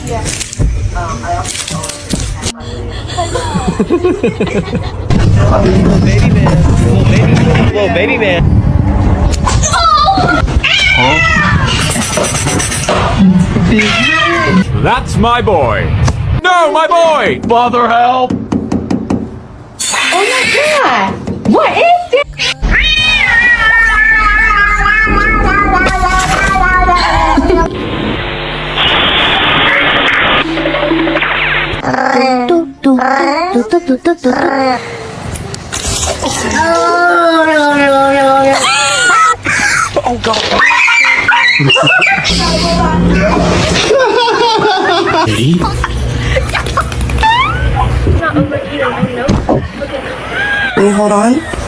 Little baby man. Little baby man. That's my boy. No, my boy. Father, help. Oh my god! What is this? Oh god. Not overeating, no. Okay. Can you hold on?